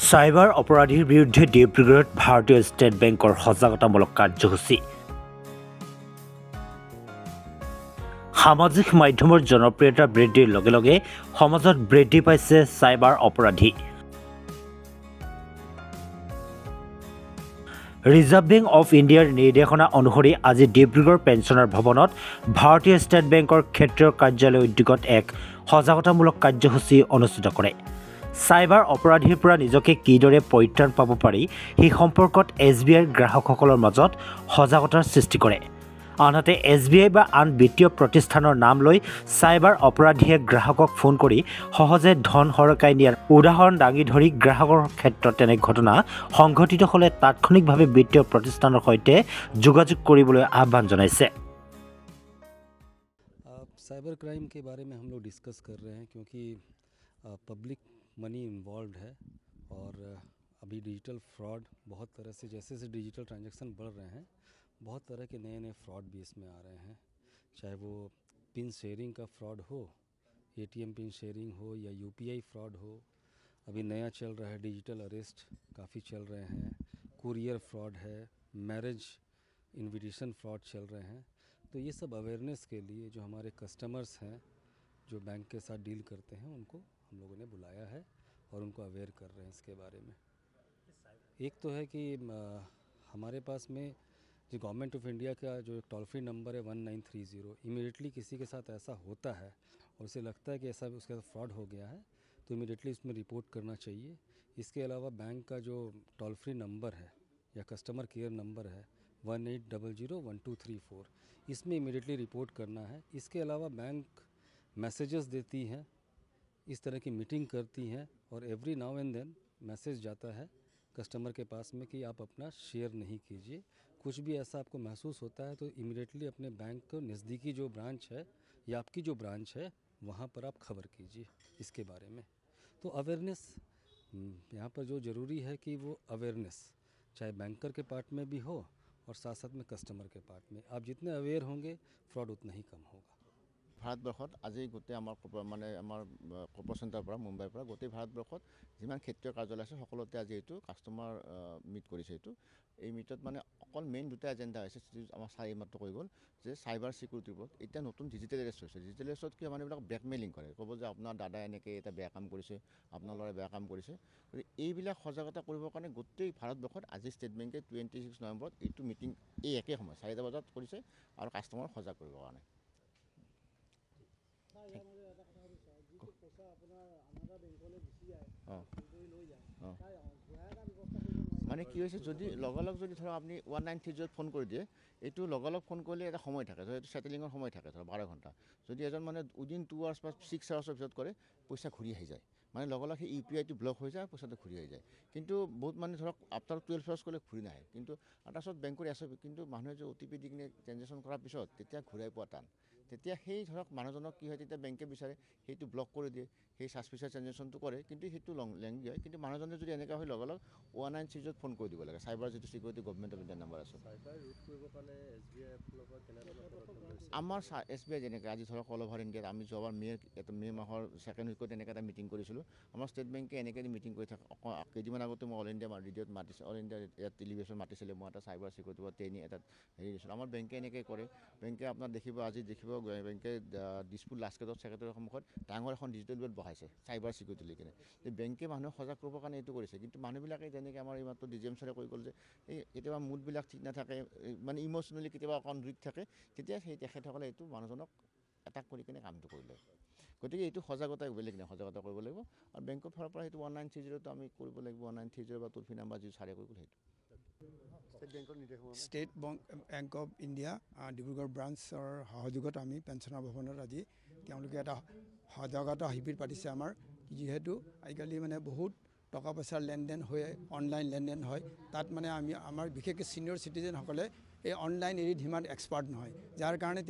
Cyber অপৰাধীৰ বিৰুদ্ধে ডিব্ৰুগড়ত ভাৰতীয় ষ্টেট বেংকৰ সজাগতামূলক কাৰ্যসূচী। সামাজিক মাধ্যমৰ জনপ্ৰিয়তা বৃদ্ধিৰ লগে লগে সমাজত বৃদ্ধি পাইছে সাইবাৰ অপৰাধী। ৰিজাৰ্ভ বেংক অফ ইণ্ডিয়াৰ নিৰ্দেশনা অনুসৰি আজি ডিব্ৰুগড় পেঞ্চনাৰ ভৱনত ভাৰতীয় ষ্টেট বেংকৰ ক্ষেত্ৰীয় কাৰ্যালয় উদ্যোগত এক সজাগতামূলক কাৰ্যসূচী অনুষ্ঠিত কৰে। সাইবাৰ অপৰাধীৰ পৰা নিজকে কিদৰে পৰিত্ৰাণ পাব পাৰি সেই সম্পৰ্কত SBIৰ গ্ৰাহকসকলৰ মাজত সজাগতাৰ সৃষ্টি কৰে। আনহাতে SBI বা আন বিত্তীয় প্ৰতিষ্ঠানৰ নাম লৈ সাইবাৰ অপৰাধীয়ে গ্ৰাহকক ফোন কৰি সহজে ধন হৰকাই নিয়াৰ উদাহৰণ দাঙি ধৰি গ্ৰাহকৰ ক্ষেত্ৰত তেনে ঘটনা সংঘটিত হ'লে তাৎক্ষণিকভাৱে বিত্তীয় প্ৰতিষ্ঠানৰ সৈতে যোগাযোগ কৰিবলৈ আহ্বান জনাইছে। साइबर क्राइम के बारे में हम लोग डिस्कस कर रहे हैं क्योंकि पब्लिक मनी इन्वॉल्व है और अभी डिजिटल फ्रॉड बहुत तरह से जैसे डिजिटल ट्रांजैक्शन बढ़ रहे हैं बहुत तरह के नए नए फ्रॉड भी इसमें आ रहे हैं, चाहे वो पिन शेयरिंग का फ्रॉड हो, ATM पिन शेयरिंग हो या UPI फ्रॉड हो। अभी नया चल रहा है डिजिटल अरेस्ट, काफ़ी चल रहे हैं। कुरियर फ्रॉड है, मैरिज इन्विटेशन फ्रॉड चल रहे हैं। तो ये सब अवेयरनेस के लिए जो हमारे कस्टमर्स हैं जो बैंक के साथ डील करते हैं उनको हम लोगों ने बुलाया है और उनको अवेयर कर रहे हैं इसके बारे में। एक तो है कि हमारे पास में जो गवर्नमेंट ऑफ इंडिया का जो टोल फ्री नंबर है 1930, इमीडिएटली किसी के साथ ऐसा होता है और उसे लगता है कि ऐसा उसके साथ फ्रॉड हो गया है तो इमीडिएटली उसमें रिपोर्ट करना चाहिए। इसके अलावा बैंक का जो टोल फ्री नंबर है या कस्टमर केयर नंबर है 18001234, इसमें इमीडिएटली रिपोर्ट करना है। इसके अलावा बैंक मैसेजेस देती हैं, इस तरह की मीटिंग करती हैं और every now and then message जाता है कस्टमर के पास में कि आप अपना शेयर नहीं कीजिए। कुछ भी ऐसा आपको महसूस होता है तो इमीडिएटली अपने बैंक को नज़दीकी जो ब्रांच है या आपकी जो ब्रांच है वहाँ पर आप खबर कीजिए इसके बारे में। तो अवेयरनेस यहाँ पर जो ज़रूरी है कि वो अवेयरनेस चाहे बैंकर के पार्ट में भी हो और साथ साथ में कस्टमर के पार्ट में। आप जितने अवेयर होंगे फ्रॉड उतना ही कम होगा। ভাৰতবৰ্ষত আজি গোটেই আমাৰ কৰ্পৰেশ্যনৰ পৰা মুম্বাইৰ পৰা গোটেই ভাৰতবৰ্ষত যিমান ক্ষেত্ৰীয় কাৰ্যালয় আছে সকলোতে আজি এইটো কাষ্টমাৰ মিট কৰিছে। এই মিটত মানে অকল মেইন দুটা এজেণ্ডা হৈছে, আমাৰ চাৰি মাত্ৰ কৈ গ'ল যে চাইবাৰ চিকিউৰিটিৰ ওপৰত এতিয়া নতুন ডিজিটেল এৰেষ্ট হৈছে। ডিজিটেল এৰেষ্টত কি মানুহবিলাক ব্লেকমেইলিং কৰে, ক'ব যে আপোনাৰ দাদাই এনেকৈ এটা বেয়া কাম কৰিছে, আপোনাৰ ল'ৰাই বেয়া কাম কৰিছে। গতিকে এইবিলাক সজাগতা কৰিবৰ কাৰণে গোটেই ভাৰতবৰ্ষত আজি ষ্টেট বেংকে 26 নৱেম্বৰত এইটো মিটিং এই একে সময় 4টা বজাত কৰিছে আৰু কাষ্টমাৰক সজাগ কৰিবৰ কাৰণে। মানে কি হৈছে, যদি লগালগ যদি ধৰক আপুনি 1930 ফোন কৰি দিয়ে, এইটো লগালগ ফোন কৰিলে এটা সময় থাকে, এইটো ছেটেলিঙৰ সময় থাকে ধৰক 12 ঘণ্টা। যদি এজন মানে উইদিন 2 আৱাৰ্ছ বা 6 আৱাৰ্ছৰ ভিতৰত কৰে পইচা ঘূৰি আহি যায়, মানে লগালগ সেই UPIটো ব্লক হৈ যায়, পইচাটো ঘূৰি আহি যায়। কিন্তু বহুত মানুহ ধৰক আফটাৰ 12 আৱাৰ্ছ কৰিলে ঘূৰি নাহে। কিন্তু তাৰপাছত বেংকৰ SOP, কিন্তু মানুহে যে OTP দি কিনে ট্ৰেঞ্জেকশ্যন কৰাৰ পিছত তেতিয়া ঘূৰাই পোৱা টান। তেতিয়া সেই ধৰক মানুহজনক কি হয়, তেতিয়া বেংকে বিচাৰে সেইটো ব্লক কৰি দিয়ে, সেই ছাছপিচিয়াছ ট্ৰেঞ্জেকশ্যনটো কৰে, কিন্তু সেইটো লেংদি হয়। কিন্তু মানুহজনে যদি এনেকুৱা হয় লগালগ 1930 ফোন কৰি দিব লাগে। চাইবাৰ যিটো চিকিউৰিটি গভৰ্ণমেণ্ট অফ ইণ্ডিয়াৰ নাম্বাৰ আছে। আমাৰ SBI যেনেকৈ আজি ধৰক অল অভাৰ ইণ্ডিয়াত আমি যোৱাবাৰ মে' মাহৰ 2nd উইকত এনেকৈ এটা মিটিং কৰিছিলোঁ। আমাৰ ষ্টেট বেংকে এনেকৈ মিটিং কৰি থাকে। কেইদিনমান আগতে মই অল ইণ্ডিয়া ৰেডিঅ'ত মাতিছোঁ, অল ইণ্ডিয়া ইয়াত টেলিভিশ্যন মাতিছিলে, মই এটা চাইবাৰ চিকিউৰিটি বা ট্ৰেইনিং এটা হেৰি দিছিলোঁ। আমাৰ বেংকে এনেকৈ কৰে। বেংকে আপোনাৰ দেখিব বেংকে দিছপুৰ লাষ্ট গেটত ছেক্ৰেটাৰীৰ সন্মুখত ডাঙৰ এখন ডিজিটেল বোৰ্ড বহাইছে চাইবাৰ চিকিউৰিটি লৈ কিনে। বেংকে মানুহক সজাগ কৰিবৰ কাৰণে এইটো কৰিছে। কিন্তু মানুহবিলাকে যেনেকৈ আমাৰ এইমাত্ৰ DGM ছাৰে কৈ গ'ল যে এই কেতিয়াবা মুডবিলাক ঠিক নাথাকে, মানে ইম'চনেলি কেতিয়াবা অকণ উইক থাকে, তেতিয়া সেই তেখেতসকলে এইটো মানুহজনক এটাক কৰি কিনে কামটো কৰি লয়। গতিকে এইটো সজাগতা বেলেগ নাই, সজাগতা কৰিব লাগিব। আৰু বেংকৰ ফালৰ পৰা সেইটো 1930টো আমি কৰিব লাগিব। 1930 বা টোল ফ্ৰী নাম্বাৰ যিটো ছাৰে কৈ গ'ল সেইটো। State Bank of India Dibrugarh ব্ৰাঞ্চৰ সহযোগত আমি পেঞ্চনাৰ ভৱনত আজি তেওঁলোকে এটা সজাগতা শিবিৰ পাতিছে। আমাৰ যিহেতু আজিকালি মানে বহুত টকা পইচাৰ লেনদেন হৈ অনলাইন লেনদেন হয়, তাত মানে আমাৰ বিশেষকৈ ছিনিয়ৰ চিটিজেনসকলে এই অনলাইন এৰিত সিমান এক্সপাৰ্ট নহয়, যাৰ কাৰণে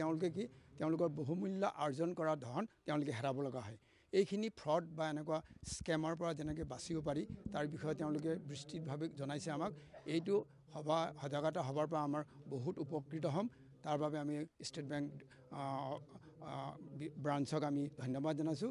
তেওঁলোকৰ বহুমূল্য অৰ্জন কৰা ধন তেওঁলোকে হেৰাব লগা হয়। এইখিনি ফ্ৰড বা এনেকুৱা স্কেমৰ পৰা যেনেকৈ বাচিব পাৰি তাৰ বিষয়ে তেওঁলোকে বিস্তৃতভাৱে জনাইছে আমাক। এইটো সজাগতা সভাৰ পৰা আমাৰ বহুত উপকৃত হ'ম। তাৰ বাবে আমি ষ্টেট বেংক ব্ৰাঞ্চক আমি ধন্যবাদ জনাইছোঁ।